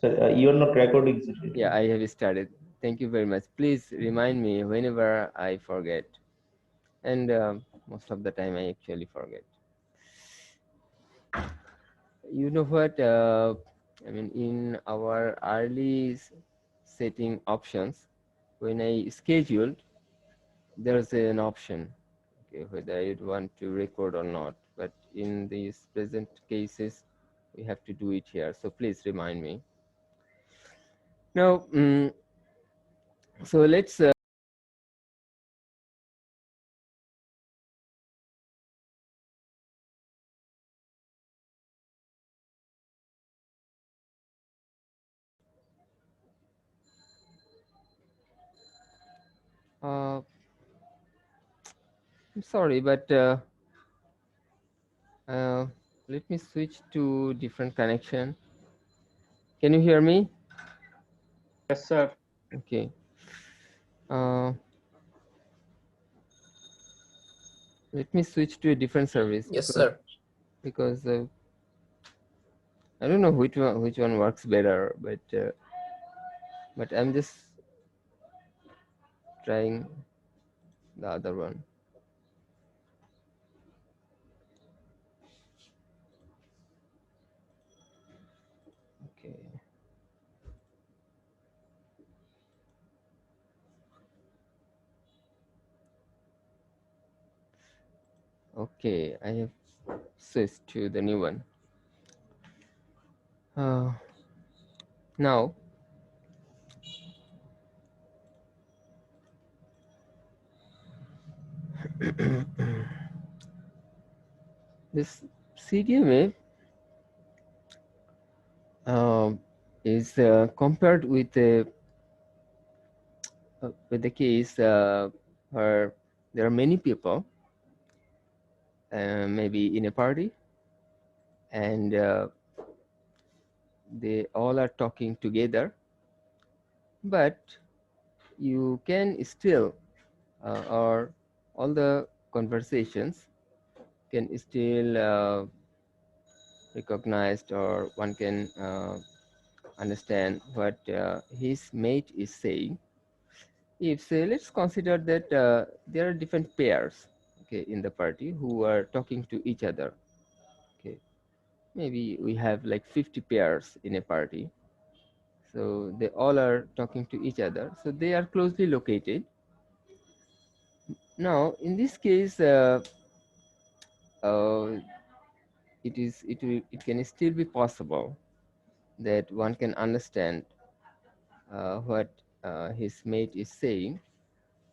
Sir, you are not recording, sir. Yeah, I have started. Thank you very much. Please remind me whenever I forget. And most of the time I actually forget. You know what? I mean, in our early setting options, when I scheduled, there's an option, okay, whether I want to record or not. But in these present cases, we have to do it here. So please remind me. Now, so let's. I'm sorry, but uh, let me switch to different connection. Can you hear me? Yes, sir. Okay. Uh, Let me switch to a different service Yes, sir. because I don't know which one works better, but I'm just trying the other one. Okay. Okay, I have switched to the new one. Now, this CDMA is compared with the case where there are many people, maybe in a party, and they all are talking together, but you can still, or all the conversations can still recognized, or one can understand what his mate is saying. If say, let's consider that there are different pairs, okay, in the party who are talking to each other. Okay, maybe we have like 50 pairs in a party, so they all are talking to each other, so they are closely located. Now in this case, uh, it can still be possible that one can understand what his mate is saying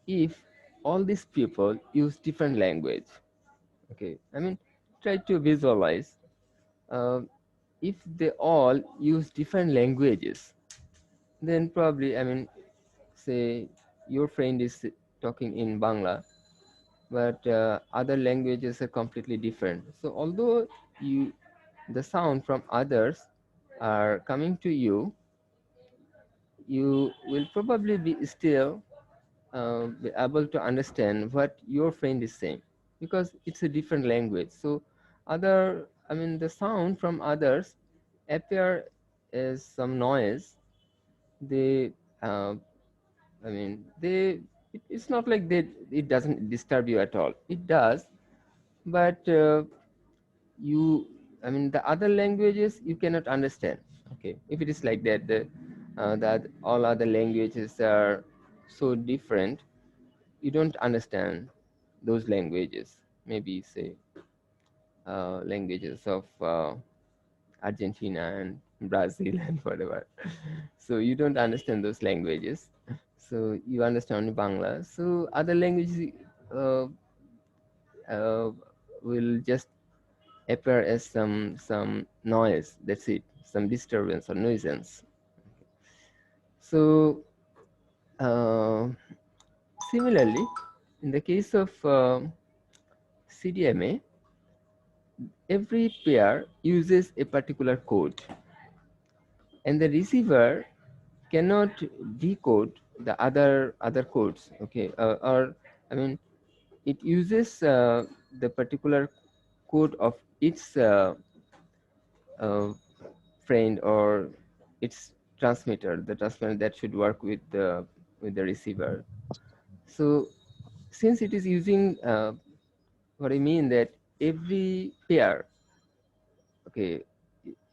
if all these people use different language. Okay, I mean, try to visualize, uh, if they all use different languages, then probably, I mean, say your friend is talking in Bangla, but other languages are completely different. So although you the sound from others are coming to you, you will probably be still be able to understand what your friend is saying, because it's a different language. So other, I mean, the sound from others appear as some noise. They I mean, it's not like it doesn't disturb you at all. It does, but you, I mean, the other languages you cannot understand. Okay, if it is like that, that all other languages are so different, you don't understand those languages. Maybe say languages of Argentina and Brazil and whatever. So you don't understand those languages. So you understand only Bangla. So other languages uh, uh, will just appear as some noise. That's it, some disturbance or nuisance. So uh, similarly, in the case of CDMA, every pair uses a particular code, and the receiver cannot decode the other codes. Okay, or I mean, it uses the particular code of its uh, friend or its transmitter, the transmitter that should work with the receiver. So since it is using what I mean that every pair, okay,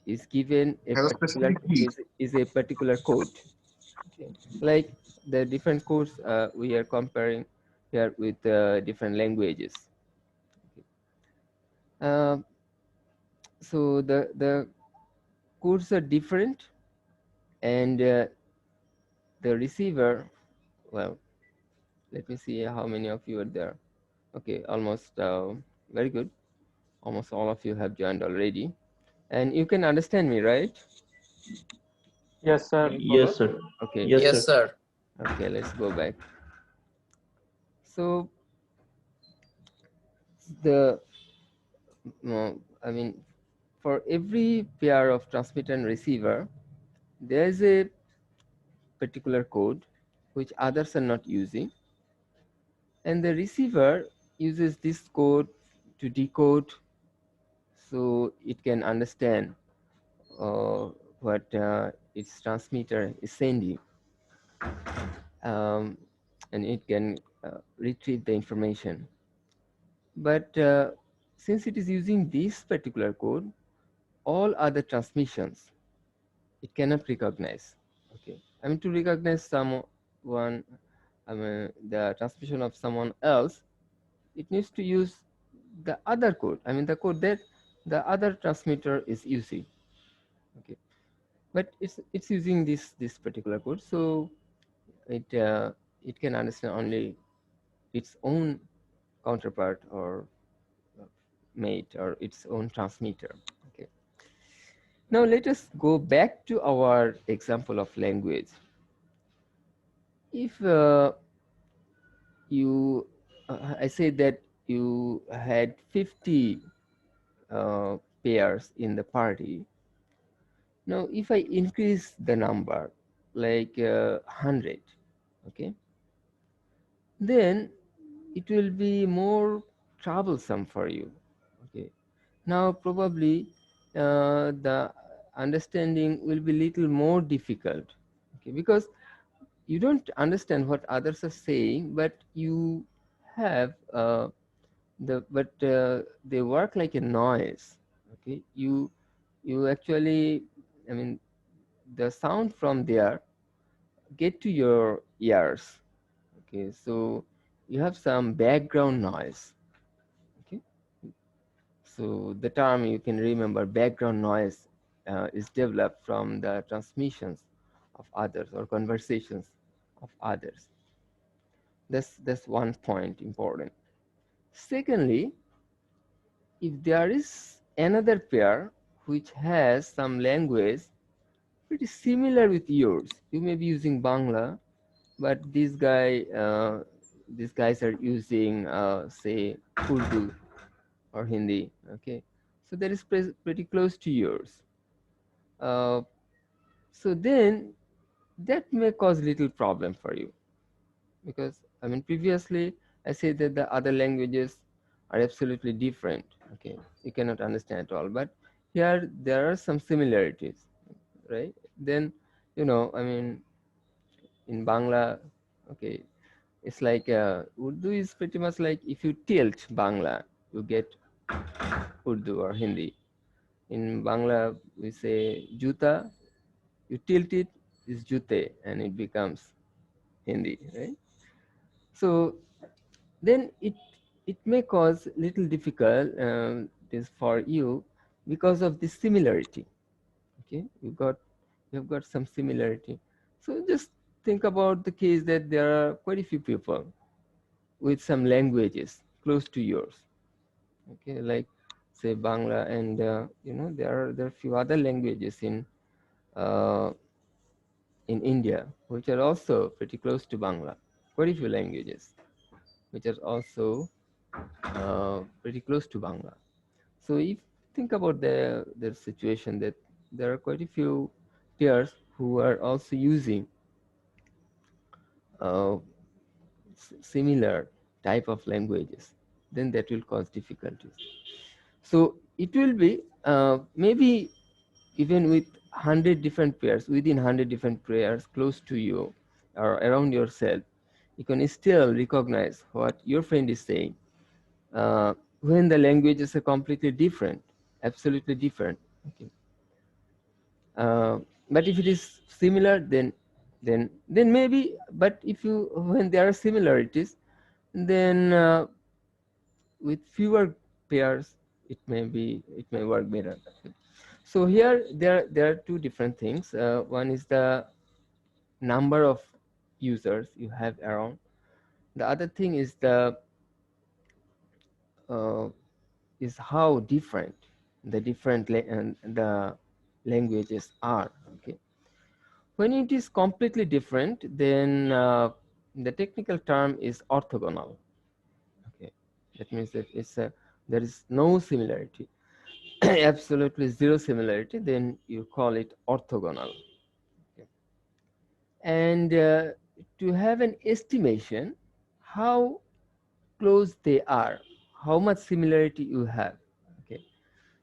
is given a has a particular specific key. is a particular code. Okay. Like the different codes we are comparing here with different languages. Okay. So the codes are different, and the receiver, well, let me see how many of you are there. Okay, almost very good. Almost all of you have joined already, and you can understand me, right? Yes, sir. Yes, sir. Okay. Yes, Yes, sir. sir. Okay, let's go back. So the I mean, for every pair of transmitter and receiver, there is a particular code which others are not using, and the receiver uses this code to decode, so it can understand what its transmitter is sending, and it can retrieve the information. But since it is using this particular code, all other transmissions it cannot recognize. Okay, I mean, to recognize someone, I mean the transmission of someone else, it needs to use the other code. I mean the code that the other transmitter is using. Okay, but it's using this particular code, so it can understand only its own counterpart or mate or its own transmitter. Okay. Now let us go back to our example of language. If I say that you had 50 pairs in the party. Now, if I increase the number like 100, okay, then it will be more troublesome for you. Okay. Now, probably the understanding will be little more difficult. Okay, because you don't understand what others are saying, but you have they work like a noise. Okay, you actually, I mean, the sound from there get to your ears. Okay, so you have some background noise. Okay, so the term you can remember, background noise, is developed from the transmissions of others or conversations of others. That's one point important. Secondly, if there is another pair which has some language pretty similar with yours, you may be using Bangla, but these guys are using say Urdu or Hindi. Okay, so that is pretty close to yours. Uh, so then that may cause little problem for you, because I mean previously I said that the other languages are absolutely different. Okay, you cannot understand at all, but here there are some similarities, right? Then I mean in Bangla, okay, it's like Urdu is pretty much like if you tilt Bangla, you get Urdu or Hindi. In Bangla, we say juta, you tilt it is jute, and it becomes Hindi, right? So then it may cause little difficult this for you because of this similarity. Okay, you have got some similarity. So just think about the case that there are quite a few people with some languages close to yours. Okay, like say Bangla, and there are few other languages uh, in India which are also pretty close to Bangla. Quite a few languages which are also pretty close to Bangla. So if think about the situation that there are quite a few peers who are also using uh, similar type of languages, then that will cause difficulties. So it will be maybe even with 100 different pairs, within 100 different pairs close to you or around yourself, you can still recognize what your friend is saying when the languages are completely different, absolutely different. Okay. But if it is similar, then maybe. But if you, when there are similarities, then with fewer pairs, it may work better. So here there are two different things. One is the number of users you have around. The other thing is is how different the languages are. Okay. When it is completely different, then the technical term is orthogonal. Okay, that means that there is no similarity, absolutely zero similarity. Then you call it orthogonal. Okay. And to have an estimation how close they are, how much similarity you have, okay,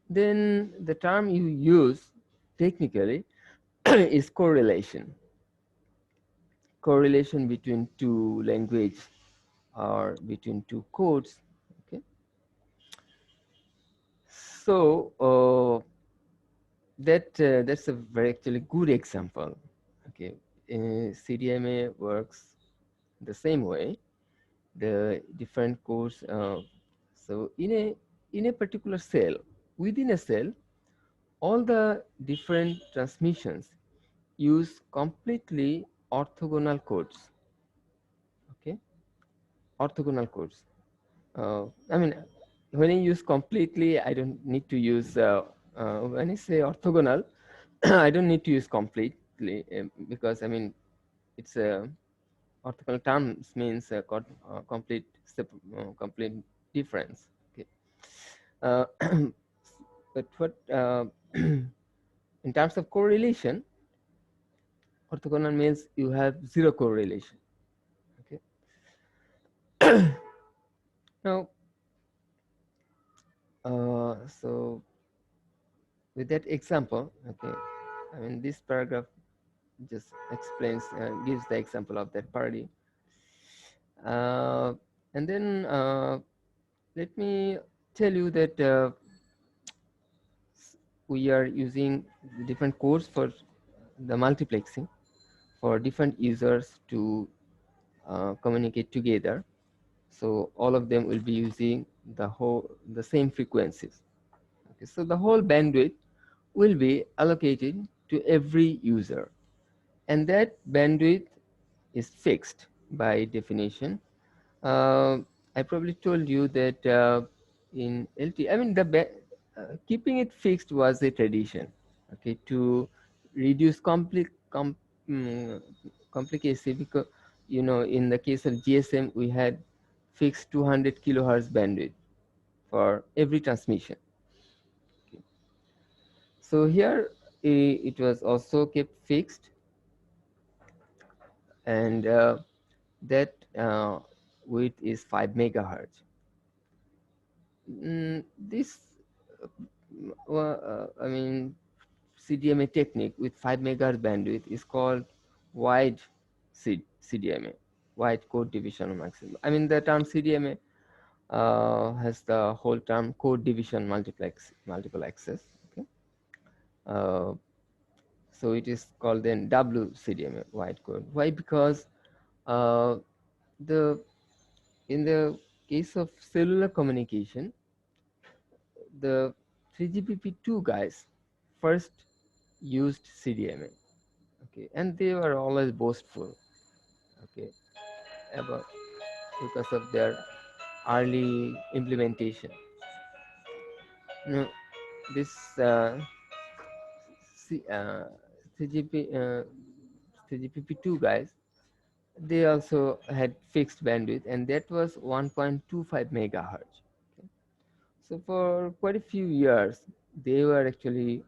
then the term you use technically is correlation. Correlation between two language or between two codes. Okay, so that's a very actually good example. Okay, CDMA works the same way. The different codes. So in a particular cell, within a cell, all the different transmissions use completely orthogonal codes. Okay, orthogonal codes. I mean, when I use completely, I don't need to use. When I say orthogonal, I don't need to use completely because I mean, it's a orthogonal terms means complete complete difference. Okay, uh, but what in terms of correlation, orthogonal means you have zero correlation. Okay, now so with that example, okay, I mean this paragraph just explains, gives the example of that party. And then let me tell you that we are using different codes for the multiplexing for different users to communicate together. So all of them will be using the same frequencies. Okay, so the whole bandwidth will be allocated to every user, and that bandwidth is fixed by definition. I probably told you that in LT, I mean keeping it fixed was a tradition. Okay, to reduce complicacy, because you know in the case of GSM we had fixed 200 kilohertz bandwidth for every transmission. Okay. So here it was also kept fixed, and that width is 5 megahertz. This I mean CDMA technique with 5 megahertz bandwidth is called wide CDMA, wide code division maximum. I mean the term CDMA has the whole term code division multiple access. Okay, so it is called then WCDMA, wide code. Why? Because in the case of cellular communication, the 3GPP2 guys first used CDMA. Okay, and they were always boastful. Okay, about because of their early implementation. Now, this C, 3GPP2 guys, they also had fixed bandwidth, and that was 1.25 megahertz. Okay. So for quite a few years, they were actually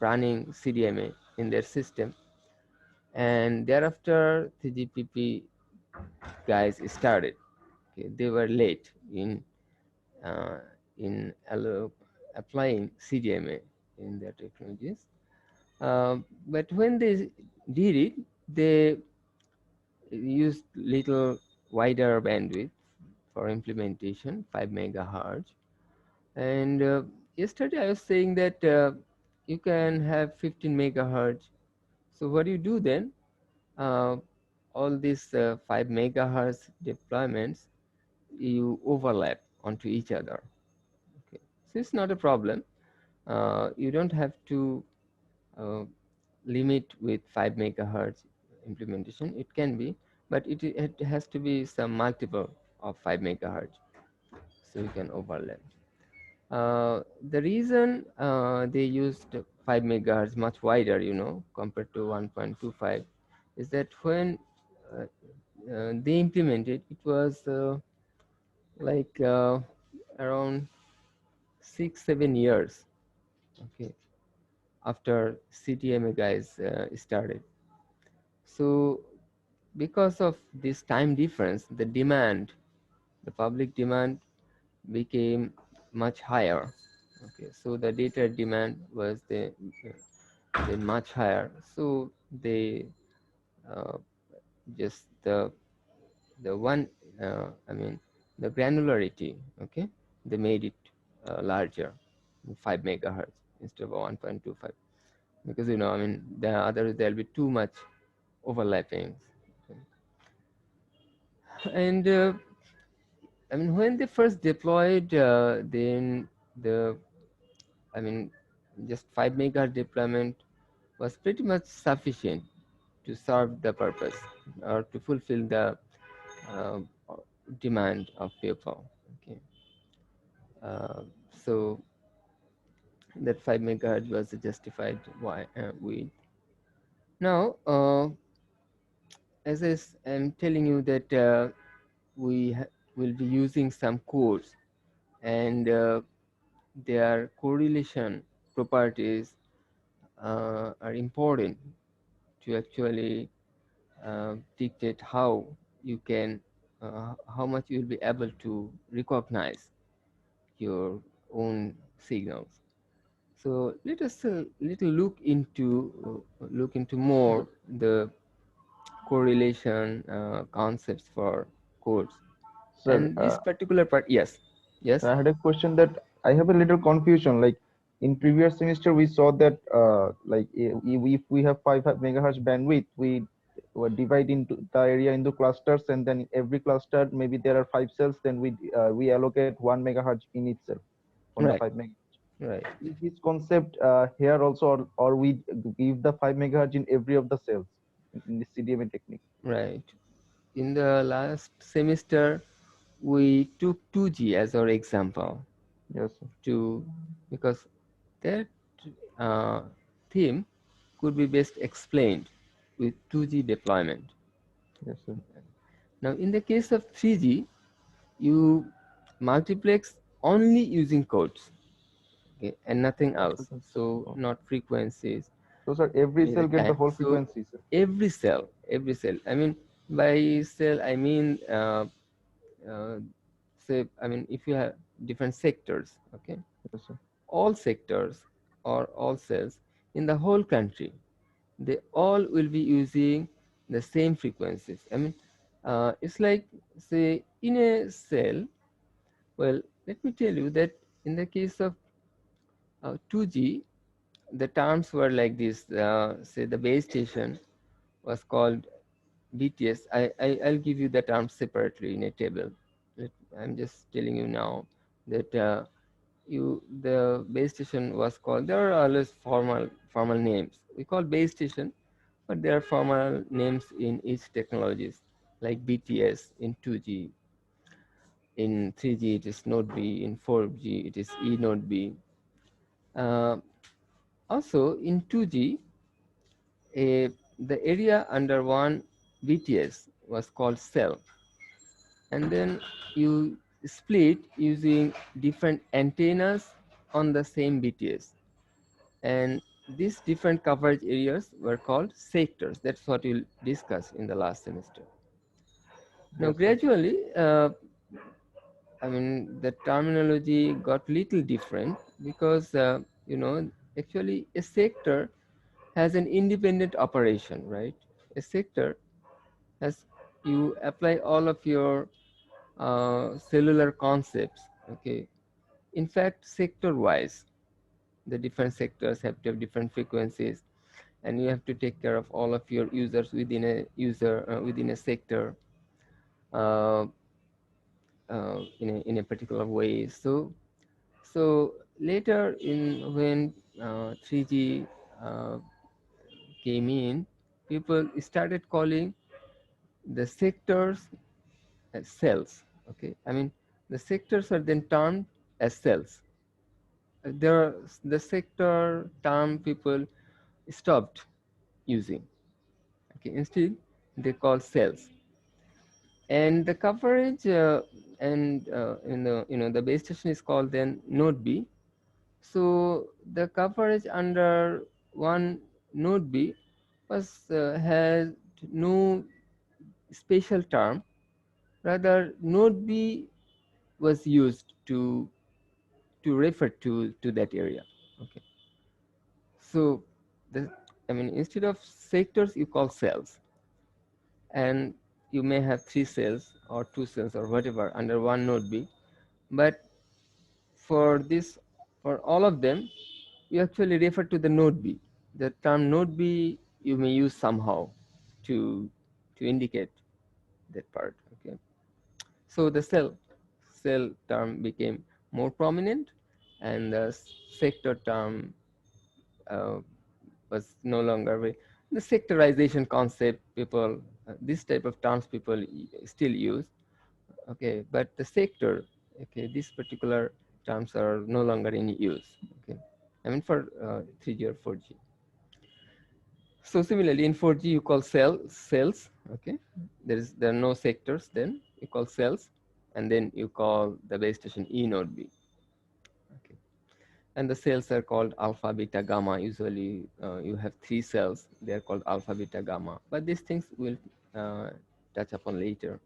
running CDMA in their system, and thereafter 3GPP guys started. Okay. They were late in applying CDMA in their technologies. But when they did it, they used little wider bandwidth for implementation, 5 megahertz. And yesterday I was saying that you can have 15 megahertz. So what do you do then? Uh, all these 5 megahertz deployments, you overlap onto each other. Okay, so it's not a problem. You don't have to uh, limit with 5 megahertz implementation. It can be, but it has to be some multiple of 5 megahertz, so you can overlap. The reason they used 5 megahertz much wider, compared to 1.25, is that when uh, they implemented, it was like around 6-7 years, okay, after CTMA guys started. So because of this time difference, the public demand became much higher. Okay, so the data demand was the much higher. So they uh, just the one I mean the granularity. Okay, they made it larger, 5 megahertz instead of 1.25, because I mean there'll be too much overlapping. Okay. And I mean, when they first deployed, then the, I mean, just 5 megahertz deployment was pretty much sufficient to serve the purpose or to fulfill the uh, demand of people. Okay, uh, so that 5 megahertz was justified with. Now, as I'm telling you that will be using some codes, and their correlation properties are important to actually dictate how much you will be able to recognize your own signals. So let us look into more the correlation concepts for codes. Sir, And this particular part, yes, yes, I had a question that I have a little confusion. Like in previous semester, we saw that if we have 5 megahertz bandwidth, we were divide into the area into clusters, and then every cluster maybe there are 5 cells. Then we allocate 1 megahertz in itself on the right, 5 megahertz. right. Is this concept here also, or we give the 5 megahertz in every of the cells in the CDMA technique? Right. In the last semester, we took 2G as our example Yes, sir. because that uh, theme could be best explained with 2G deployment. Yes, sir. Now, in the case of 3G, you multiplex only using codes, okay, and nothing else. So Oh. not frequencies. So, sir, every cell get the whole So frequency, sir. every cell. I mean, by cell, I mean, say, I mean, if you have different sectors, okay, Yes, sir. all sectors or all cells in the whole country, they all will be using the same frequencies. I mean, it's like, say, in a cell, well, let me tell you that in the case of 2G, the terms were like this. Say the base station was called BTS. I'll give you the terms separately in a table. I'm just telling you now that the base station was called. There are always formal names. We call base station, but there are formal names in each technologies, like BTS in 2G. In 3G, it is node B. In 4G, it is E node B. Uh, Also, in 2G, the area under one BTS was called cell, and then you split using different antennas on the same BTS, and these different coverage areas were called sectors. That's what we'll discuss in the last semester. Now, Yes, sir. gradually, I mean, the terminology got little different because, actually a sector has an independent operation, right? A sector has, you apply all of your cellular concepts, okay? In fact, sector-wise, the different sectors have to have different frequencies, and you have to take care of all of your users within within a sector uh, in a particular way. So later in when 3G came in, people started calling the sectors as cells. Okay, I mean the sectors are then termed as cells. There are the sector term people stopped using. Okay, instead they call cells, and the coverage and in the the base station is called then node B. So the coverage under one node B was has no special term. Rather, node B was used to refer to that area. Okay. So the, I mean, instead of sectors, you call cells, and you may have 3 cells or 2 cells or whatever under one node B. But for this, for all of them, you actually refer to the node B. The term node B you may use somehow to indicate that part. Okay. So the cell term became more prominent, and the sector term uh, was no longer very, the sectorization concept people this type of terms people still use. Okay, but the sector, okay, these particular terms are no longer in use. Okay, I mean for 3G or 4G. So similarly in 4G you call cells. Okay, there are no sectors, then you call cells, and then you call the base station E node B. Okay, and the cells are called alpha, beta, gamma. Usually you have 3 cells, they are called alpha, beta, gamma, but these things we'll touch upon later.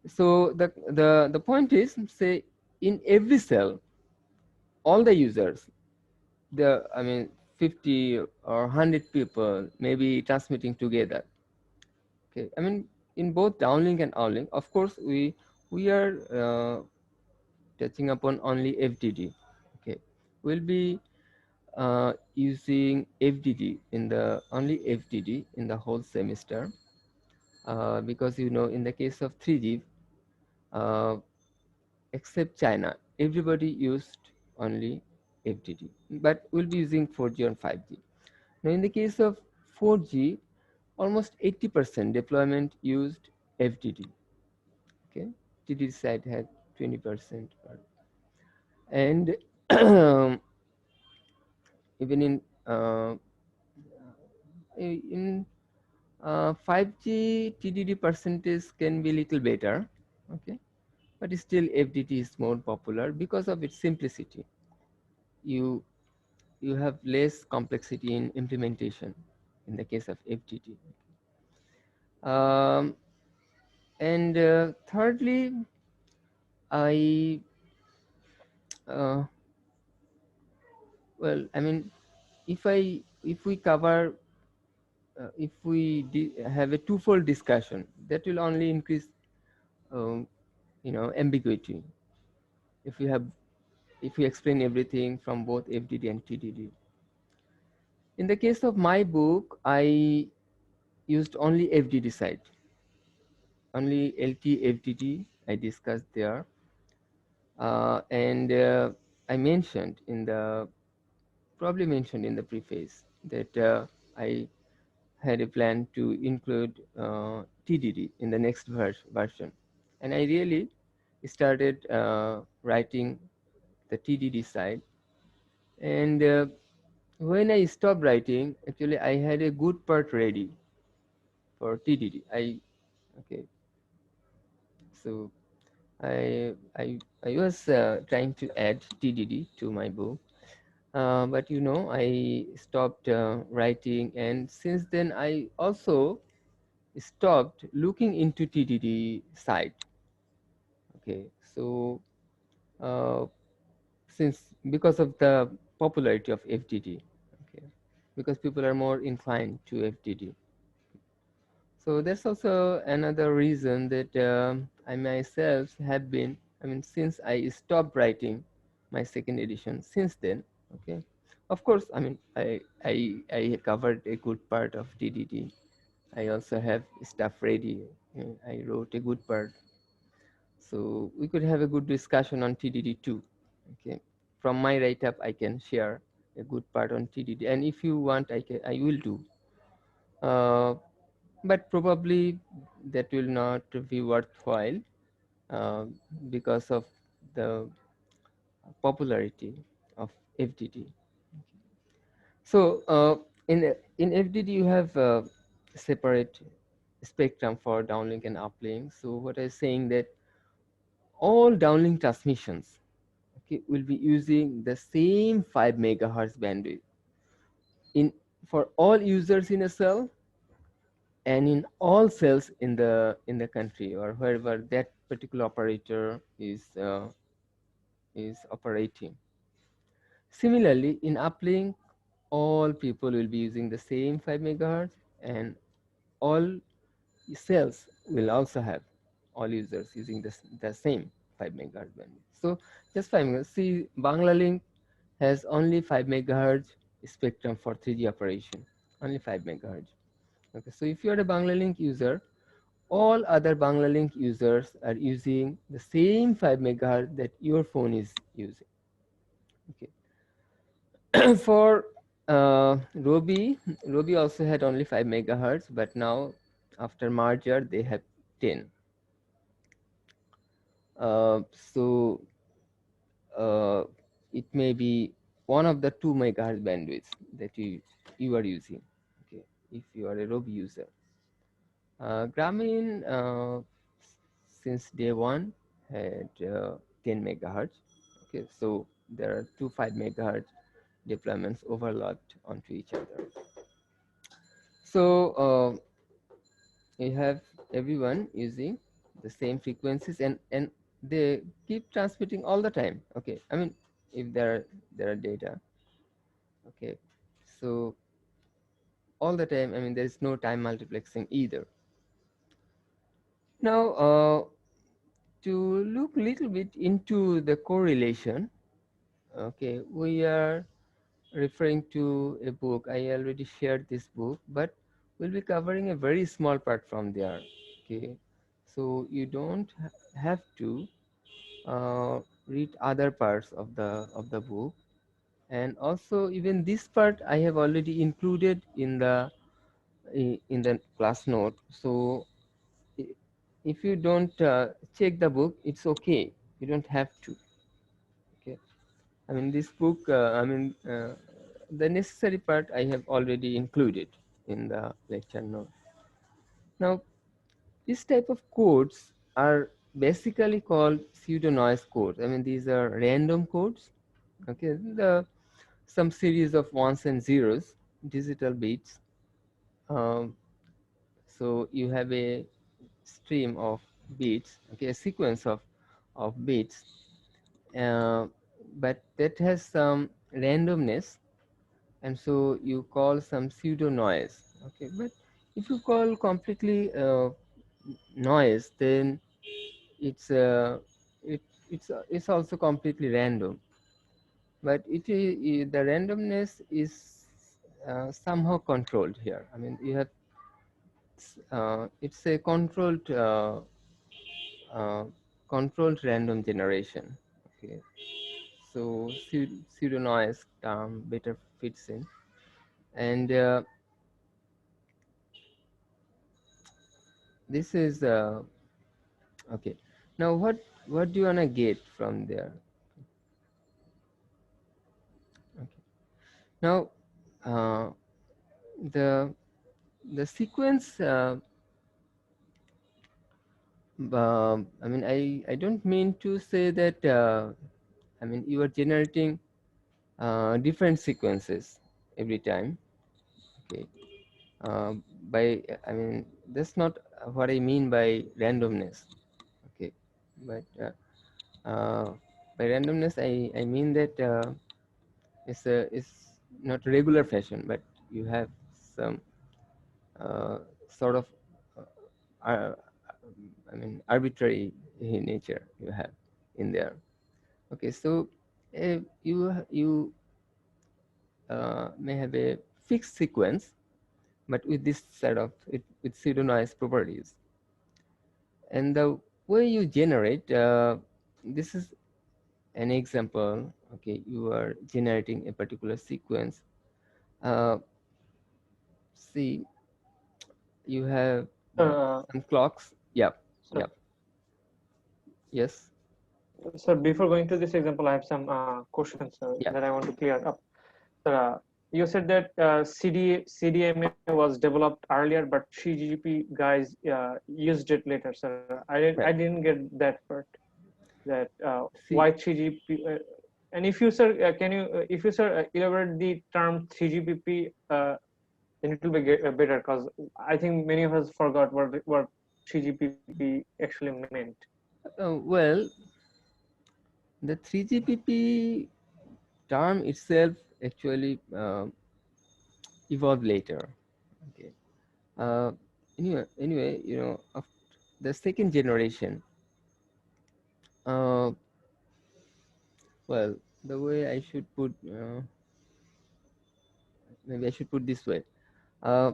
So the point is, say in every cell, all the users, the I mean 50 or 100 people may be transmitting together. Okay, I mean in both downlink and uplink, of course we are touching upon only FDD. Okay, we'll be using FDD in the only FDD in the whole semester because in the case of 3G, except China, everybody used only FDD, but we'll be using 4G and 5G. Now in the case of 4G, almost 80% deployment used FDD. Okay, TDD side had 20%, and even in 5G TDD percentage can be little better. Okay, but still FDD is more popular because of its simplicity. You have less complexity in implementation in the case of FDD. And thirdly, I well, I mean, if we cover if we have a twofold discussion, that will only increase um, ambiguity. If we explain everything from both FDD and TDD. In the case of my book, I used only FDD side, only LT FDD I discussed there, and I mentioned probably mentioned in the preface that I had a plan to include TDD in the next version, and I really started writing the TDD side, and when I stopped writing, actually I had a good part ready for TDD. Okay, so I was trying to add TDD to my book, but I stopped writing, and since then I also stopped looking into TDD side. Okay, so since because of the popularity of FDD. Okay, because people are more inclined to FDD. So that's also another reason that I myself have been, I mean, since I stopped writing my second edition, since then, okay. Of course, I mean, I covered a good part of TDD. I also have stuff ready. I wrote a good part. So we could have a good discussion on TDD too. Okay. From my write-up, I can share a good part on TDD. And if you want, I will do. But probably that will not be worthwhile uh, because of the popularity of FDD. So in FDD you have separate spectrum for downlink and uplink. So what I'm saying that all downlink transmissions, okay, will be using the same 5 megahertz bandwidth in for all users in a cell and in all cells in the country or wherever that particular operator is operating. Similarly, in uplink, all people will be using the same 5 megahertz, and all cells will also have all users using the same 5 megahertz bandwidth. So just 5 megahertz. See, Banglalink has only 5 megahertz spectrum for 3G operation, only 5 megahertz. Okay, so if you are a Banglalink user, all other Banglalink users are using the same 5 megahertz that your phone is using. Okay. For Robi, Robi also had only 5 megahertz, but now after merger they have 10. So it may be one of the 2 megahertz bandwidths that you are using. Okay, if you are a Robi user. Grameen since day one had 10 megahertz. Okay, so there are 2 5 megahertz deployments overlapped onto each other. So you have everyone using the same frequencies and they keep transmitting all the time. Okay, I mean if there are data. Okay, so all the time. I mean there is no time multiplexing either. Now to look a little bit into the correlation, okay, we are referring to a book. I already shared this book, but we'll be covering a very small part from there. Okay, so you don't have to read other parts of the book, and also even this part I have already included in the class note. So if you don't check the book, it's okay. You don't have to. Okay, I mean this book. The necessary part I have already included in the lecture note. Now, this type of codes are basically called pseudo noise codes. I mean these are random codes. Okay, some series of ones and zeros, digital bits. Um, so you have a stream of bits, okay, a sequence of bits, but that has some randomness, and so you call some pseudo noise. Okay, but if you call completely noise, then it's it's also completely random. But the randomness is somehow controlled here. I mean you have it's a uh, controlled random generation. Okay, so pseudo noise term better fits in, and this is okay. Now what do you wanna get from there? Okay. Now the sequence. I mean I don't mean to say that. I mean you are generating different sequences every time. Okay. By I mean that's not what I mean by randomness. Okay, but by randomness I mean that it's not regular fashion, but you have some sort of I mean arbitrary nature you have in there. Okay, so you may have a fixed sequence, but with this set of with pseudonymous properties. And the way you generate, this is an example. Okay, you are generating a particular sequence. See, you have some clocks. Yep, Sir, yep, yes, sir, before going to this example, I have some questions yeah. that I want to clear up. You said that CDMA was developed earlier, but 3GPP guys used it later, sir. I Right. didn't get that part. That See, why 3GP? And if you, sir, can you, if you, sir, elaborate the term 3GPP, then it will be better, because I think many of us forgot what 3GPP actually meant. well, the 3GPP term itself actually evolved later. Okay. Uh, anyway, you know, of the second generation. Well, the way I should put, maybe I should put this way. Uh,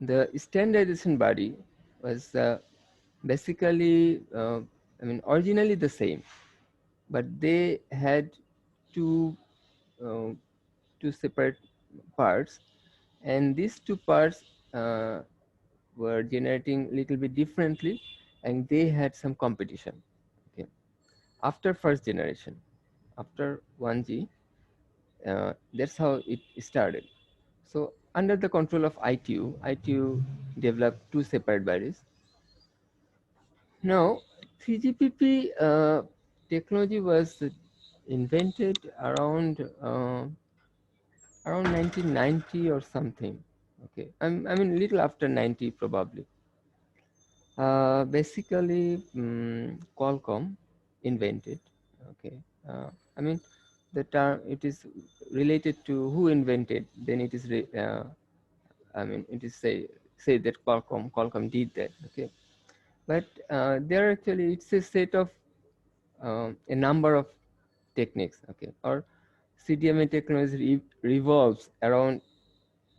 the standardization body was basically, I mean, originally the same, but they had two uh, two separate parts, and these two parts were generating a little bit differently, and they had some competition. Okay, after first generation, after 1G, that's how it started. So under the control of ITU developed two separate bodies. Now 3GPP technology was invented around 1990 or something. Okay, I mean little after 90 probably. Basically, Qualcomm invented. Okay, I mean the term, it is related to who invented. Then it is I mean it is say that Qualcomm did that. Okay, but there actually it's a set of a number of techniques. Okay, or CDMA technology revolves around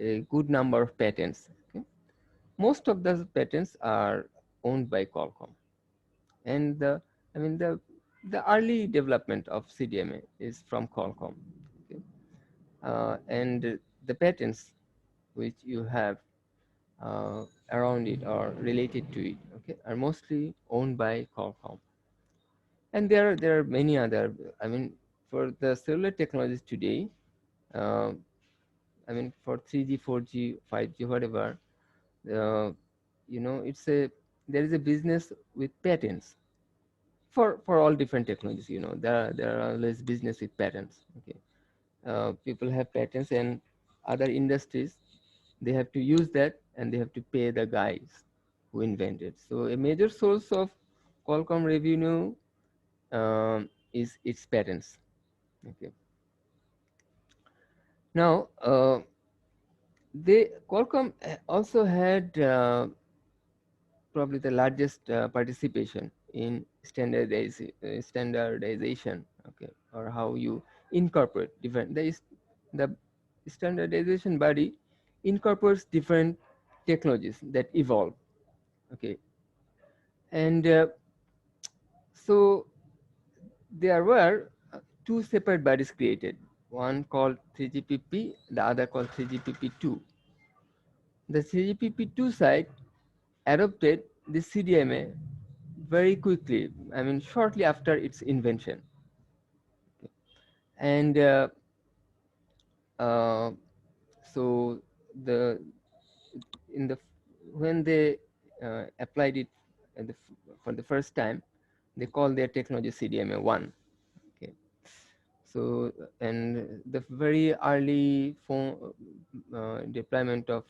a good number of patents. Okay, most of those patents are owned by Qualcomm, and I mean the early development of CDMA is from Qualcomm. Okay, and the patents which you have around it or related to it, okay, are mostly owned by Qualcomm. And there are many other. I mean, for the cellular technologies today, uh, I mean for 3G, 4G, 5G, whatever, you know, there is a business with patents for all different technologies. You know, there are always business with patents. Okay, people have patents, and other industries, they have to use that, and they have to pay the guys who invented. So a major source of Qualcomm revenue is its patents. Okay. Now, Qualcomm also had probably the largest participation in standardization. Okay, or how you incorporate different. The standardization body incorporates different technologies that evolve. Okay, and so there were two separate bodies created, one called 3GPP, the other called 3GPP2. The 3GPP2 side adopted the CDMA very quickly, I mean, shortly after its invention. And so the in the when they applied it for the first time, they called their technology CDMA 1. Okay, so and the very early phone deployment of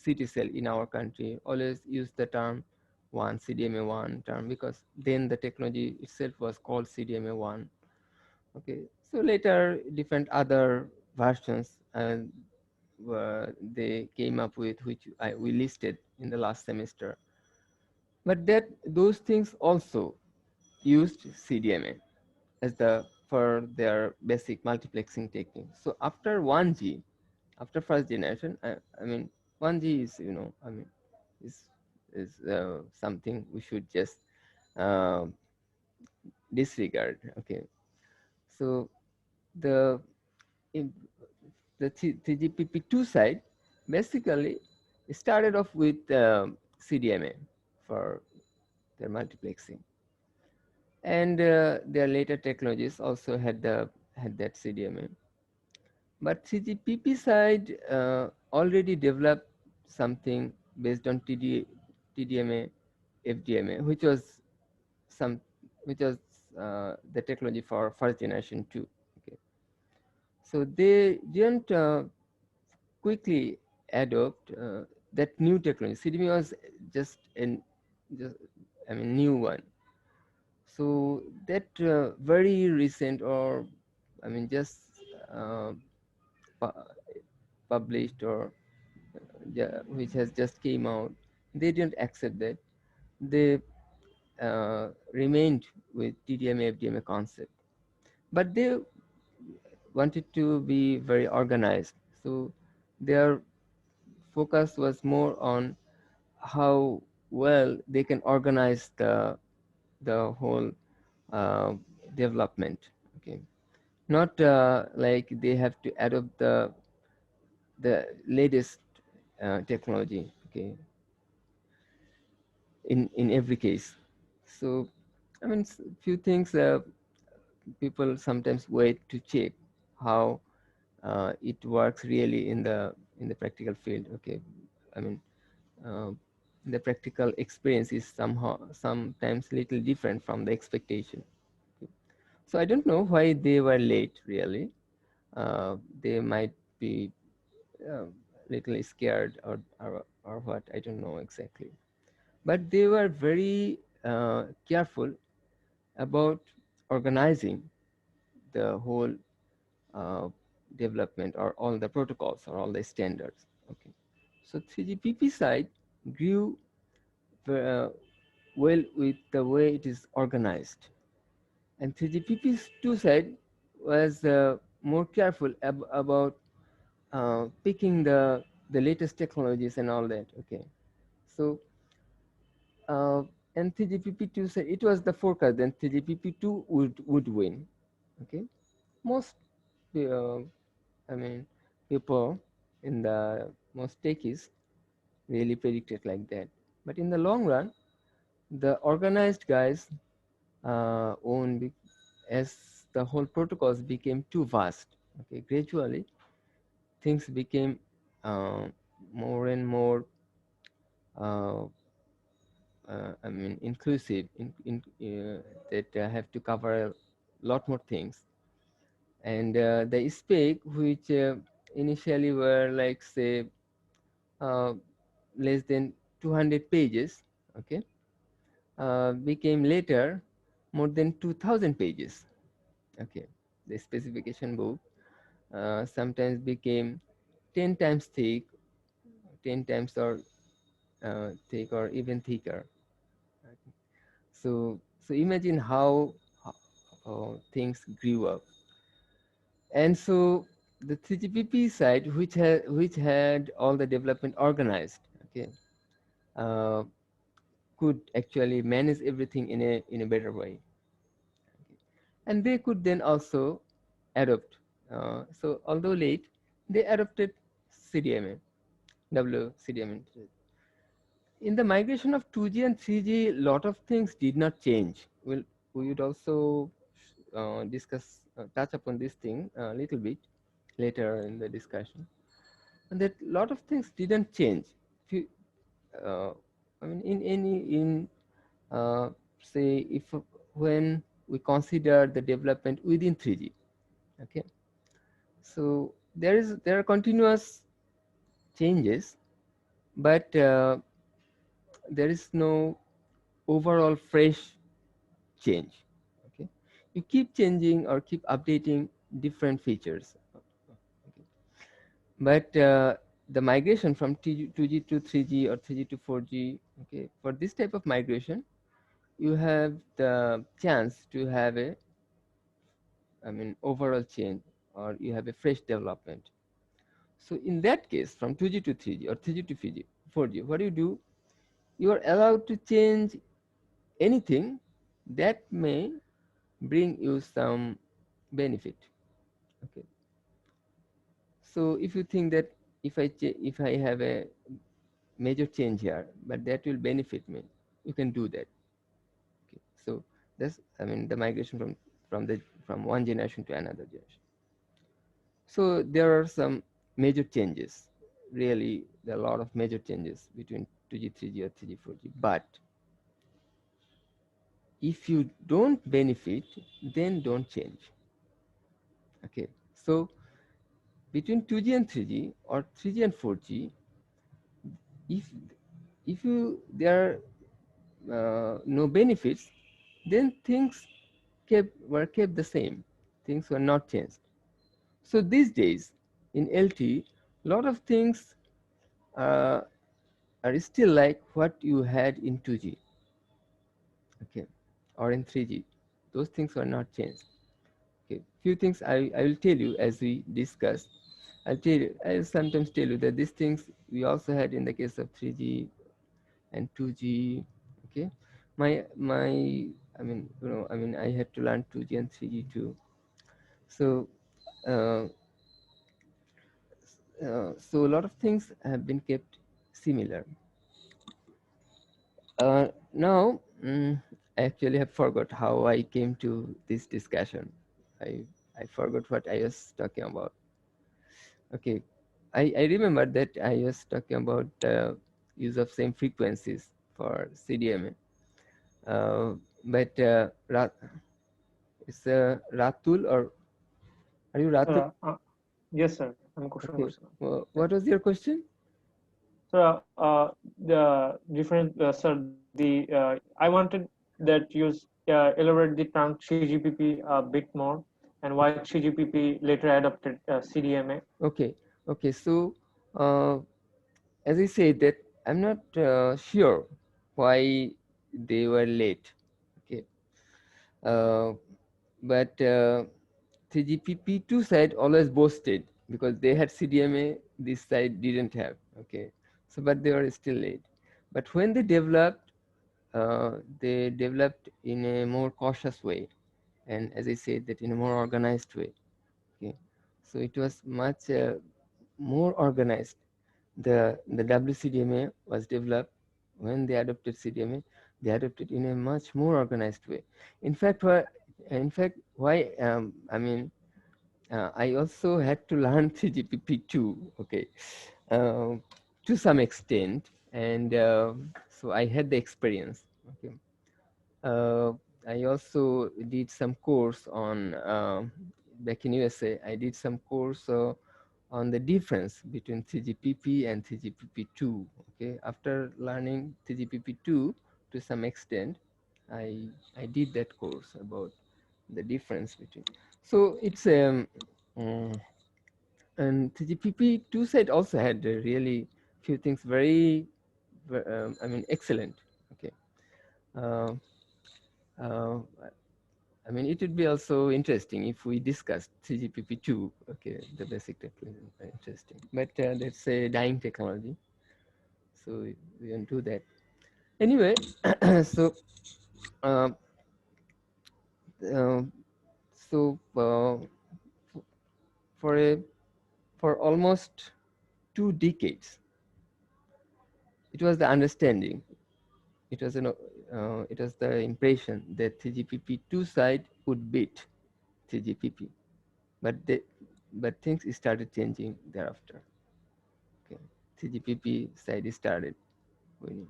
CT cell in our country always used the term 1, CDMA 1 term, because then the technology itself was called CDMA 1. Okay, so later different other versions they came up with, which we listed in the last semester. But that those things also used CDMA as for their basic multiplexing technique. So after 1G, after first generation, I mean 1G is, I mean, is something we should just uh, disregard. Okay, so the in the 3GPP2 side basically started off with CDMA for their multiplexing, and their later technologies also had that CDMA. But 3GPP side already developed something based on TDMA, FDMA, which was the technology for first generation too. Okay, so they didn't quickly adopt that new technology. CDMA was just I mean new one. So that very recent, or I mean just uh, pu- published, or which has just came out, they didn't accept that. They remained with TDMA FDMA concept, but they wanted to be very organized. So their focus was more on how well they can organize the whole uh, development. Okay, not like they have to adopt the latest technology. Okay, in every case. So I mean, few things people sometimes wait to check how it works really in the practical field. Okay, I mean, uh, the practical experience is sometimes little different from the expectation. Okay. So I don't know why they were late really. They might be little scared, or what, I don't know exactly. But they were very careful about organizing the whole uh, development, or all the protocols, or all the standards. Okay, so 3GPP side grew uh, well with the way it is organized, and 3GPP2 side was more careful about picking the latest technologies and all that. Okay, so uh, and 3GPP2 said it was the forecast, then 3GPP2 would win. Okay, most uh, I mean people in the most techies really predicted like that. But in the long run, the organized guys own, as the whole protocols became too vast. Okay, gradually things became uh, more and more uh, I mean, inclusive, that have to cover a lot more things. And the spec, which initially were like, say, uh, less than 200 pages, okay, became later more than 2,000 pages. Okay, the specification book sometimes became 10 times thick, 10 times or thick, or even thicker. So imagine how things grew up. And so the 3GPP side, which had all the development organized, okay, uh, could actually manage everything in a better way. Okay. And they could then also adopt. So although late, they adopted CDMA, WCDMA. In the migration of 2G and 3G, a lot of things did not change. We would also touch upon this thing a little bit later in the discussion. And that lot of things didn't change. Few, uh, I mean, in say, if when we consider the development within 3G, okay, so there are continuous changes, but there is no overall fresh change. Okay, you keep changing or keep updating different features. Okay. But the migration from 2G to 3G or 3G to 4G, okay, for this type of migration, you have the chance to have a, I mean, overall change, or you have a fresh development. So in that case, from 2G to 3G or 3G to 4G, what do? You are allowed to change anything that may bring you some benefit. Okay. So if you think that if I have a major change here, but that will benefit me, you can do that. Okay. So that's, I mean, the migration from one generation to another generation. So there are some major changes. Really, there are a lot of major changes between 2G, 3G, or 3G, 4G. But if you don't benefit, then don't change. Okay. So between 2G and 3G or 3G and 4G, if there are no benefits, then things were kept the same. Things were not changed. So these days in LT, a lot of things uh, are still like what you had in 2G, okay, or in 3G. Those things were not changed. Okay, few things I will tell you as we discuss. I'll sometimes tell you that these things we also had in the case of 3G and 2G. Okay, I had to learn 2G and 3G too. So uh, so a lot of things have been kept similar. Now, I actually have forgot how I came to this discussion. I forgot what I was talking about. Okay, I remember that I was talking about use of same frequencies for CDMA. But it's Ratul, or are you Ratul? Yes, sir. I'm question Okay. করছিলাম। What was your question? So the different sir, the I wanted that use elaborate the term 3GPP a bit more, and why 3GPP later adopted CDMA. Okay. Okay. So as I said that I'm not sure why they were late. Okay. But 3GPP2 side always boasted because they had CDMA, this side didn't have. Okay. So but they were still late. But when they developed in a more cautious way, and as I said that in a more organized way. Okay. So it was much more organized. The WCDMA was developed when they adopted CDMA. They adopted in a much more organized way. In fact, why? I also had to learn 3GPP2. Okay, to some extent, and so I had the experience. Okay, uh, I also did some course on back in USA. I did some course on the difference between 3GPP and 3GPP2. Okay, after learning 3GPP2 to some extent, I did that course about the difference between. So it's and 3GPP2 side also had really few things very, excellent. Okay. Uh, uh, I mean, it would be also interesting if we discussed 3GPP2, okay, the basic technology, interesting. But that's a dying technology, so we don't do that. Anyway, so uh, uh, so for for almost 2 decades, it was the understanding, it was the impression that 3GPP2 side would beat 3GPP, but things started changing thereafter. Okay, 3GPP side started winning.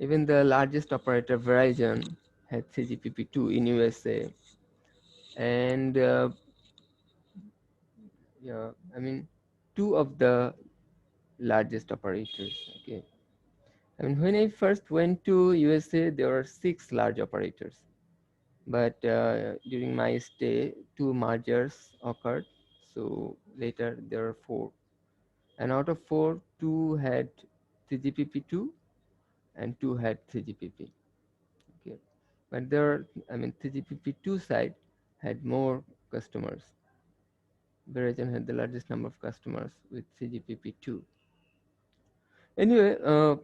Even the largest operator, Verizon, had 3GPP2 in USA, and yeah, I mean, two of the largest operators. Okay, I mean, when I first went to USA, there were 6 large operators, but during my stay, 2 mergers occurred. So later there are 4. and out of 4, 2 had 3GPP2 and 2 had 3GPP. Okay, but there, I mean, 3GPP2 side had more customers. Verizon had the largest number of customers with 3GPP2. Anyway, so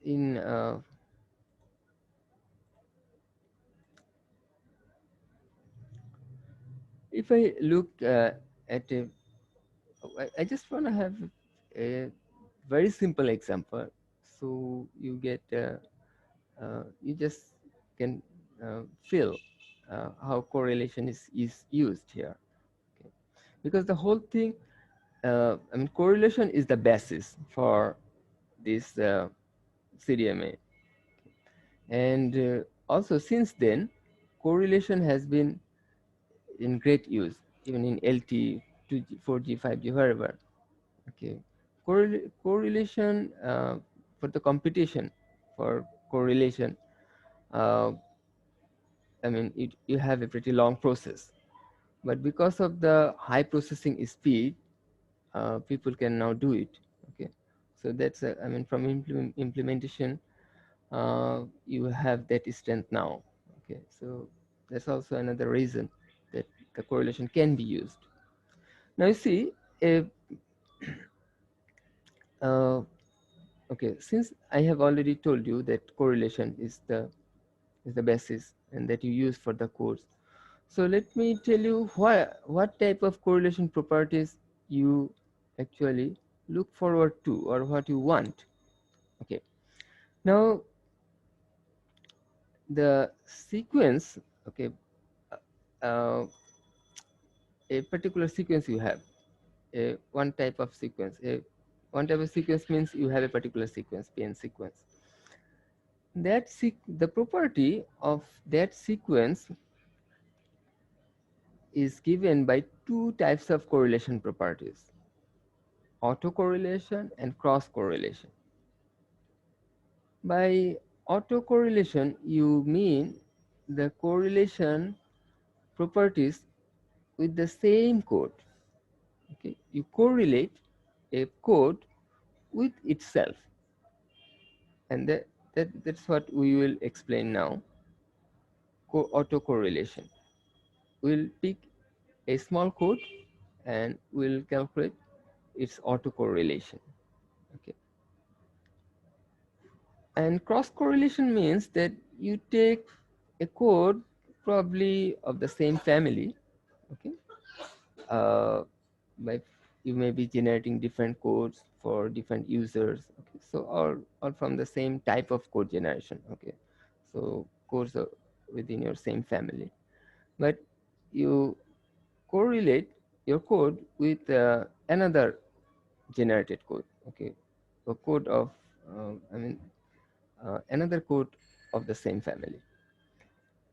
in if I look at a, I just want to have a very simple example, so you get you just can feel how correlation is used here. Okay. Because the whole thing, I mean, correlation is the basis for this CDMA. And also since then, correlation has been in great use, even in LTE, 2G, 4G, 5G, wherever. Okay, correlation for the computation for correlation. I mean, you have a pretty long process, but because of the high processing speed, people can now do it. Okay, so that's I mean, from implementation, you have that strength now. Okay, so that's also another reason that the correlation can be used. Now you see, okay, since I have already told you that correlation is the basis and that you use for the course, so let me tell you what type of correlation properties you actually look forward to or what you want. Okay, now the sequence, okay, uh, a particular sequence you have, one type of sequence. One type of sequence means you have a particular sequence, PN sequence. That the property of that sequence is given by two types of correlation properties: autocorrelation and cross correlation. By autocorrelation, you mean the correlation properties with the same code. Okay, you correlate a code with itself, and that's what we will explain now. Autocorrelation. We'll pick a small code and we'll calculate its autocorrelation. Okay. And cross correlation means that you take a code probably of the same family. Okay. By you may be generating different codes for different users. Okay. So all from the same type of code generation. Okay. So codes are within your same family, but you correlate your code with another generated code. Okay, a code of I mean another code of the same family,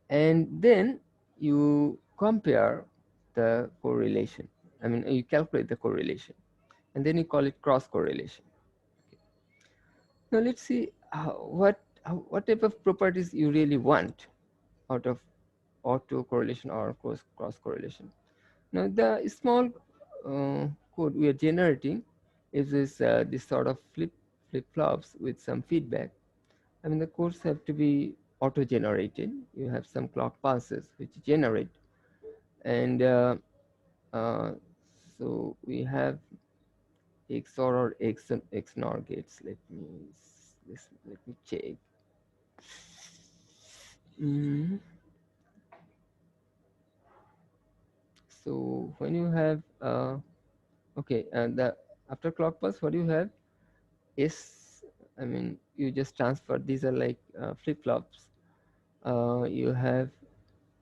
and then you compare the correlation. I mean, you calculate the correlation, and then you call it cross correlation. Okay. Now let's see what type of properties you really want out of auto correlation or cross correlation. Now the small code we are generating is this sort of flip-flops with some feedback. I mean, the codes have to be auto-generated. You have some clock pulses which generate, and uh, so we have XOR or XNOR gates. Let me check. So when you have okay, and the after clock pulse, what do you have is, I mean, you just transfer. These are like flip-flops. You have,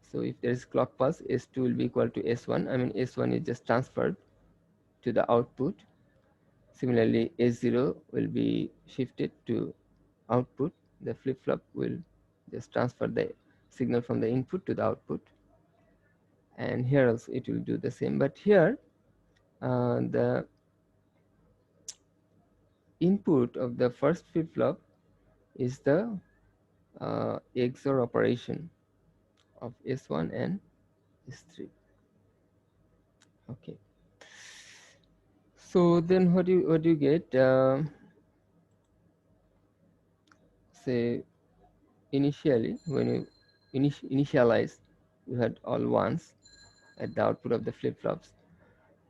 so if there is clock pulse, S2 will be equal to S1. I mean, S1 is just transferred to the output. Similarly, S0 will be shifted to output. The flip-flop will just transfer the signal from the input to the output. And here also it will do the same. But here, the input of the first flip-flop is the XOR operation of S1 and S3. Okay. So then what do you get? Say initially when you initialize, you had all ones at the output of the flip-flops.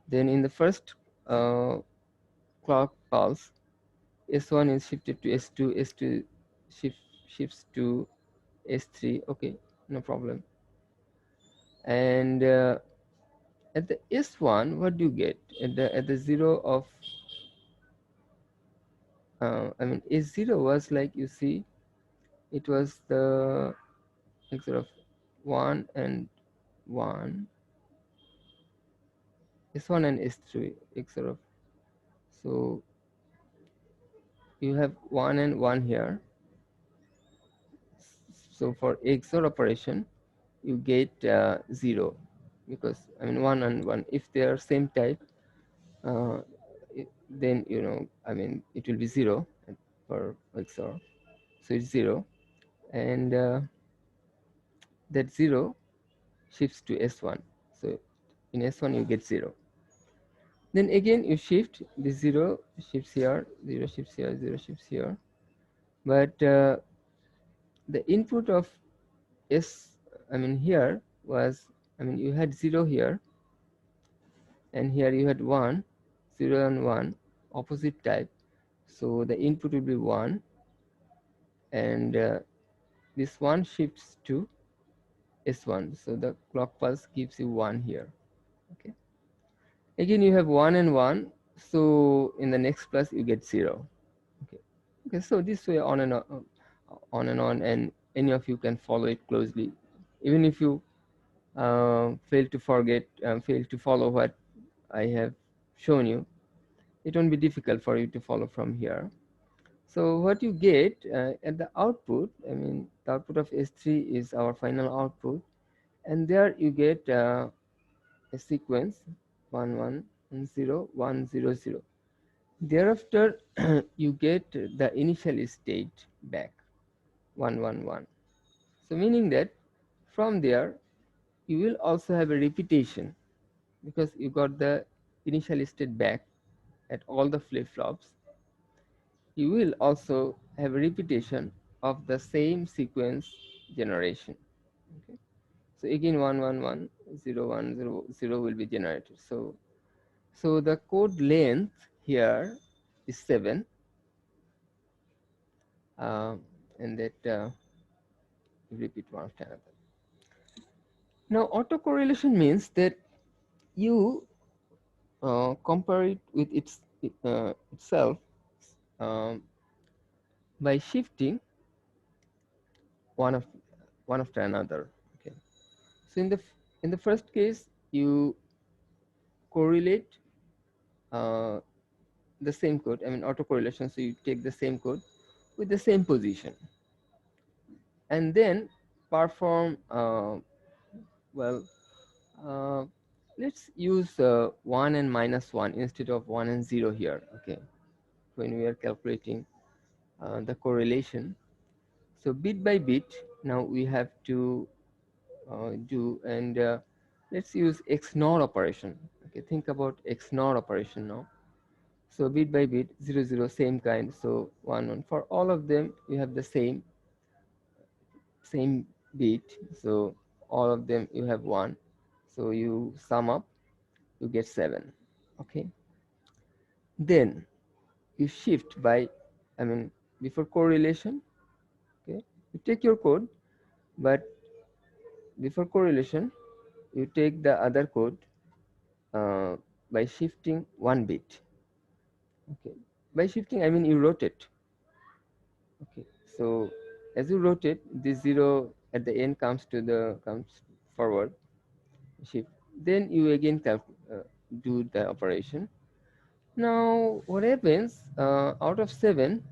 Then in the first clock pulse, S1 is shifted to S2, S2 shifts to S3. Okay, no problem. And at the S1, what do you get? At the zero of I mean S0 was like, you see, it was the sort of 1 and 1, S1 and S3 sort of. So you have 1 and 1 here. So for XOR operation, you get 0, because I mean 1 and 1, if they are same type, then I mean it will be 0 for XOR. So it's 0, and that 0 shifts to S1. So in S1 you get 0. Then again you shift, the 0 shifts here, 0 shifts here, 0 shifts here. But the input of I mean here was, I mean you had 0 here, and here you had 1, 0 and 1, opposite type. So the input will be 1, and this 1 shifts to S1. So the clock pulse gives you 1 here. Okay. Again you have 1 and 1. So in the next plus you get 0. Okay. Okay. So this way on and on, and any of you can follow it closely. Even if you fail to follow what I have shown you, it won't be difficult for you to follow from here. So what you get at the output, I mean the output of S3 is our final output, and there you get a sequence 1 1 0 1 0 0. Thereafter you get the initial state back 1 1 1. So meaning that from there you will also have a repetition, because you got the initial state back at all the flip-flops. You will also have a repetition of the same sequence generation. Okay. So again 1 1 1 0 1 0 0 will be generated. So the code length here is 7, and that repeat one after another. Now autocorrelation means that you compare it with itself um, by shifting one after another. Okay. So in the first case, you correlate the same code. I mean autocorrelation. So you take the same code with the same position, and then perform well. Let's use 1 and -1 instead of 1 and 0 here. Okay, when we are calculating the correlation. So bit by bit, now we have to do, and let's use XNOR operation. Okay, think about XNOR operation now. So bit by bit, 0 0, same kind. So 1 1. For all of them, you have the same bit. So all of them you have 1. So you sum up, you get 7. Okay. Then you shift by, I mean before correlation. Okay, you take your code, but before correlation, you take the other code by shifting 1 bit. Okay, by shifting I mean you rotate. Okay, so as you rotate, this 0 at the end comes forward, shift. Then you again do the operation. Now what happens? Out of 7,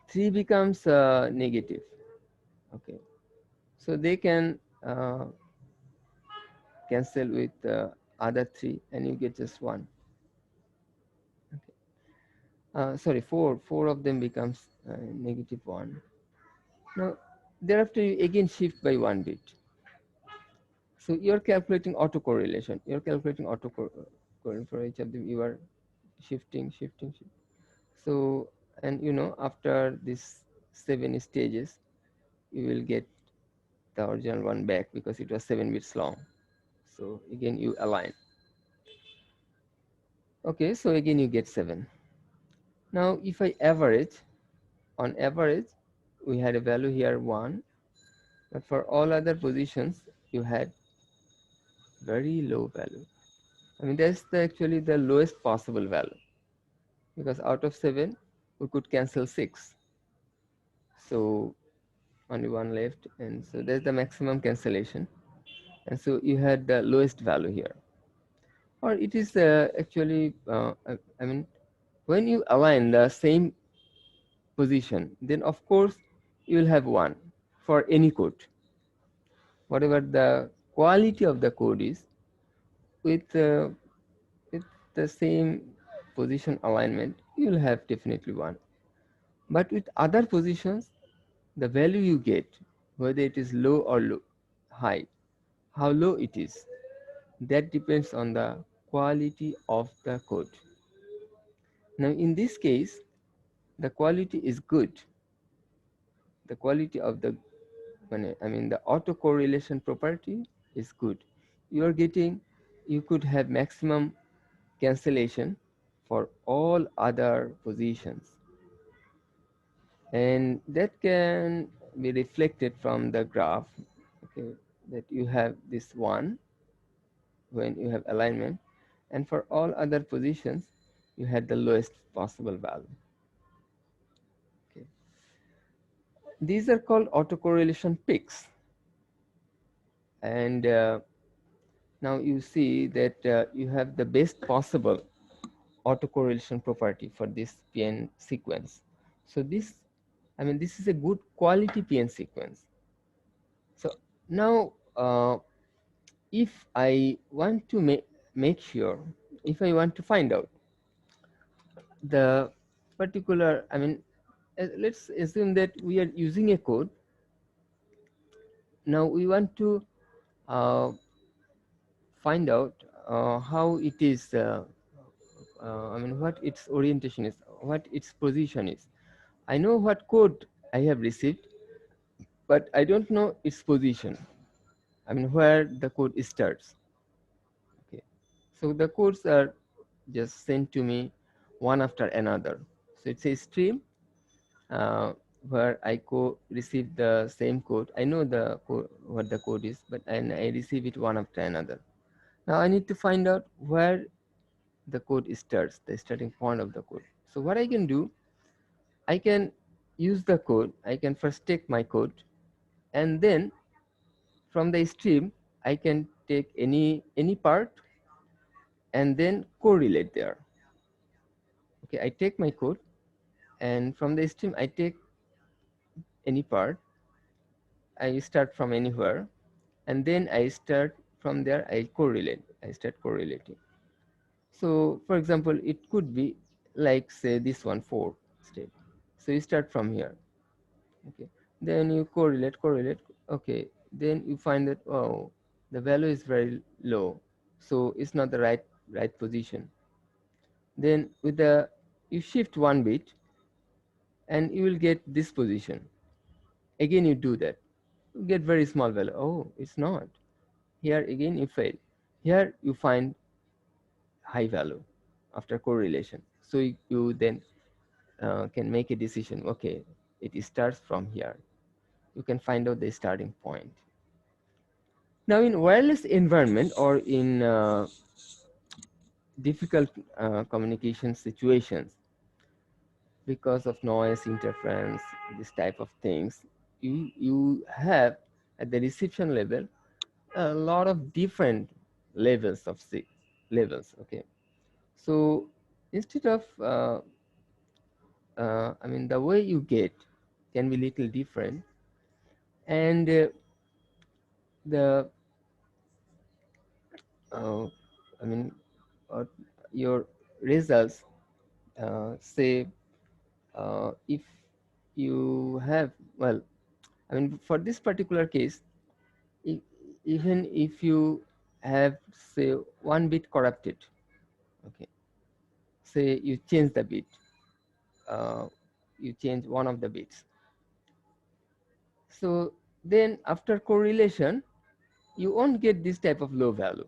3 becomes negative. Okay, so they can cancel with other 3, and you get just 1. Okay. Sorry, 4 of them becomes -1. Now thereafter you again shift by 1 bit. So you're calculating autocorrelation. You're calculating autocorrelation for each of them. You are shifting. So, and you know, after this 7 stages, you will get the original one back because it was 7 bits long. So again, you align. Okay, so again, you get 7. Now, if I average, on average, we had a value here 1, but for all other positions, you had very low value. I mean, that's actually the lowest possible value, because out of 7, we could cancel 6. So only 1 left, and so that's the maximum cancellation. And so you had the lowest value here. Or it is actually, I mean, when you align the same position, then of course you will have 1 for any code. Whatever the quality of the code is, with the same position alignment, you will have definitely 1. But with other positions, the value you get, whether it is low or high, how low it is, that depends on the quality of the code. Now in this case, the quality is good. The quality of the, I mean the autocorrelation property is good. You are getting, you could have maximum cancellation for all other positions. And that can be reflected from the graph, okay, that you have this 1 when you have alignment, and for all other positions you had the lowest possible value. Okay. These are called autocorrelation peaks, and now you see that you have the best possible autocorrelation property for this PN sequence. So this, I mean, this is a good quality PN sequence. So now if I want to make sure, if I want to find out the particular, I mean, let's assume that we are using a code. Now we want to find out how it is, I mean, what its orientation is, what its position is. I know what code I have received, but I don't know its position. I mean, where the code starts. Okay, so the codes are just sent to me one after another. So it's a stream where I receive the same code. I know the code, what the code is, but I receive it one after another. Now I need to find out where the code starts, the starting point of the code. So what I can do, I can use the code. I can first take my code, and then from the stream I can take any part and then correlate there. Okay, I take my code, and from the stream I take any part. I start from anywhere, and then I start from there. I correlate. I start correlating. So, for example, it could be like, say, this one 4 step. So you start from here. Okay, then you correlate. Okay, then you find that, oh, the value is very low, so it's not the right position. Then with the, you shift 1 bit, and you will get this position. Again you do that, you get very small value. Oh, it's not. Here again you fail. Here you find high value after correlation. So you then can make a decision. Okay, it starts from here. You can find out the starting point. Now in wireless environment, or in difficult communication situations, because of noise, interference, this type of things, you have at the reception level a lot of different levels of levels. Okay, so instead of I mean, the way you get can be little different, and the I mean, your results, say, if you have, well, I mean, for this particular case, even if you have, say, one bit corrupted, okay, say you change the bit, you change one of the bits. So then after correlation, you won't get this type of low value.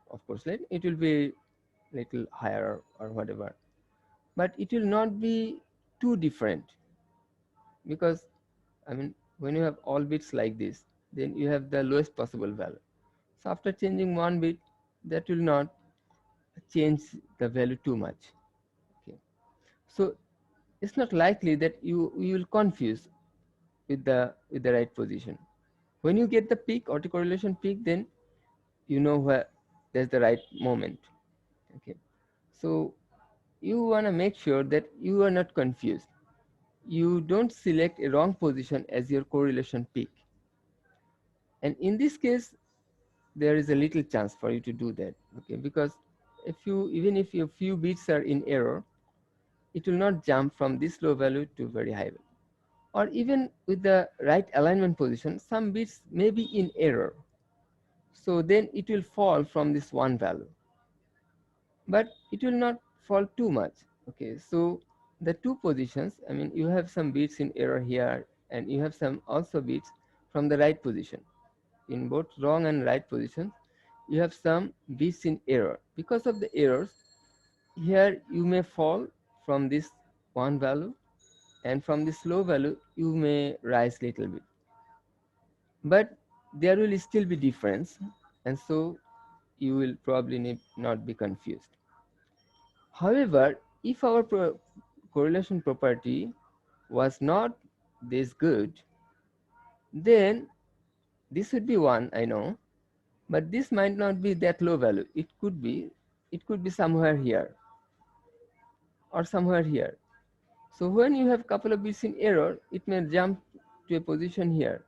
Of course, like it will be little higher or whatever, but it will not be too different, because I mean, when you have all bits like this, then you have the lowest possible value. So after changing one bit, that will not change the value too much. Okay. So it's not likely that you will confuse with the right position. When you get the peak, autocorrelation peak, then you know where there's the right moment. Okay. So you want to make sure that you are not confused. You don't select a wrong position as your correlation peak. And in this case, there is a little chance for you to do that, okay? Because if you, even if your few bits are in error, it will not jump from this low value to very high value. Or even with the right alignment position, some bits may be in error. So then it will fall from this one value, but it will not fall too much, okay? So the two positions, I mean, you have some bits in error here, and you have some also bits from the right position. In both wrong and right positions, you have some bits in error. Because of the errors, here you may fall from this one value, and from this low value you may rise little bit, but there will still be difference, and so you will probably not be confused. However, if our correlation property was not this good, then this would be 1, I know, but this might not be that low value. It could be somewhere here or somewhere here. So when you have couple of bits in error, it may jump to a position here,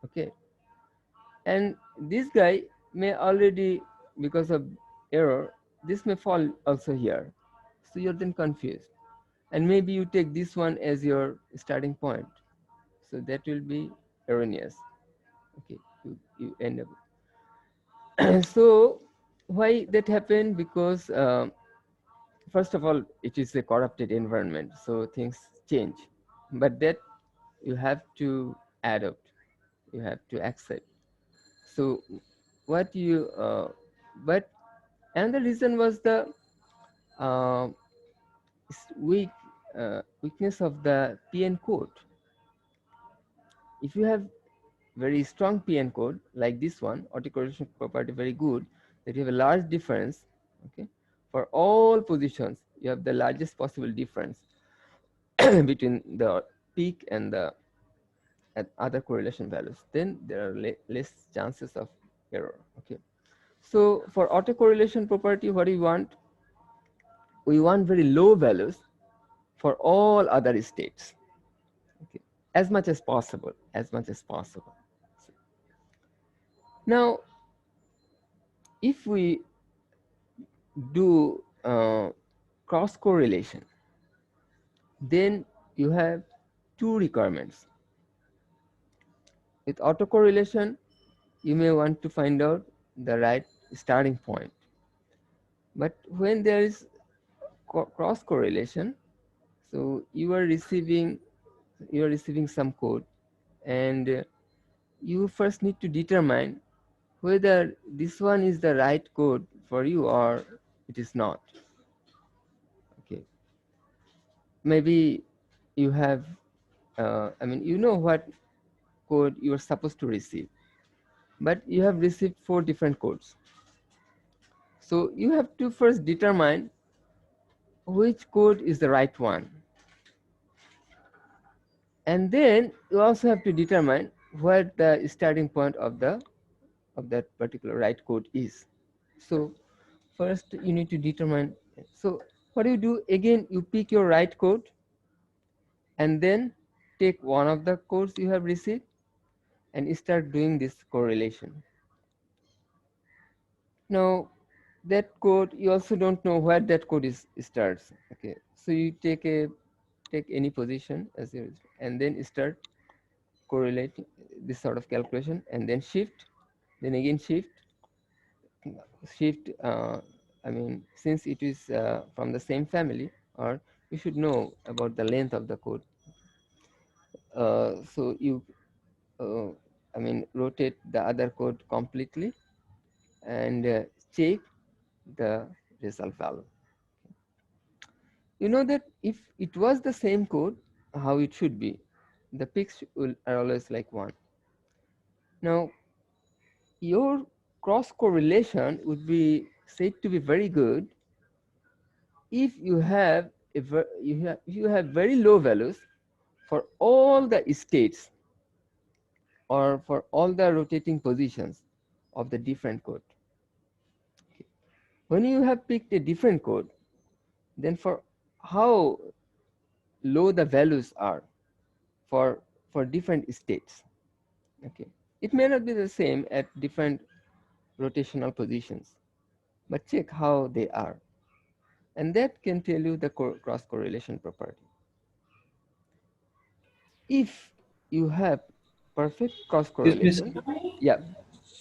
okay? And this guy may already, because of error, this may fall also here. So you're then confused. And maybe you take this one as your starting point. So that will be erroneous. Okay, you end up. So why that happened? Because first of all, it is a corrupted environment, so things change. But that you have to adopt, you have to accept. So what you, but another reason was the uh, weakness of the PN code. If you have very strong PN code like this one, autocorrelation property very good, that you have a large difference, okay, for all positions, you have the largest possible difference between the peak and the other correlation values, then there are less chances of error, okay? So for autocorrelation property, what do we want? We want very low values for all other states, okay, as much as possible, as much as possible. Now, if we do cross correlation, then you have two requirements. With autocorrelation, you may want to find out the right starting point. But when there is cross correlation, so you are receiving some code, and you first need to determine whether this one is the right code for you or it is not. Okay, maybe you have, I mean, you know what code you are supposed to receive, but you have received 4 different codes. So you have to first determine which code is the right one. And then you also have to determine what the starting point of that particular right code is. So first you need to determine. So what do you do? Again, you pick your right code and then take one of the codes you have received and start doing this correlation. Now that code, you also don't know where that code starts. Okay, so you take any position as and then start correlating this sort of calculation, and then shift then again shift, I mean, since it is from the same family, or you should know about the length of the code. So you, I mean, rotate the other code completely and check the result value. You know that if it was the same code, how it should be, the peaks are always like 1. Now, your cross correlation would be said to be very good if you have you have very low values for all the states or for all the rotating positions of the different code. Okay. When you have picked a different code, then for how low the values are for different states. Okay, it may not be the same at different rotational positions, but check how they are, and that can tell you the cross correlation property. If you have perfect cross correlation, yeah,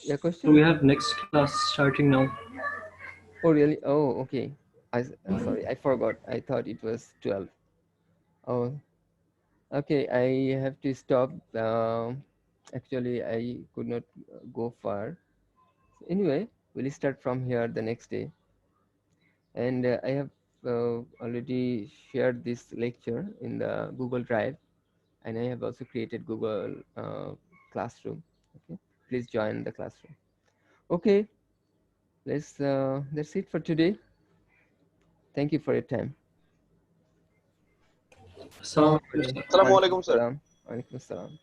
your question. So we have next class starting now. Oh really? Oh okay. I'm sorry, I forgot. I thought it was 12. Oh, okay. I have to stop. Actually, I could not go far. Anyway, we'll start from here the next day. And I have already shared this lecture in the Google Drive, and I have also created Google Classroom. Okay, please join the classroom. Okay, that's it for today. Thank you for your time. Assalamu alaikum. Assalamu alaikum, sir. Wa alaikum assalam.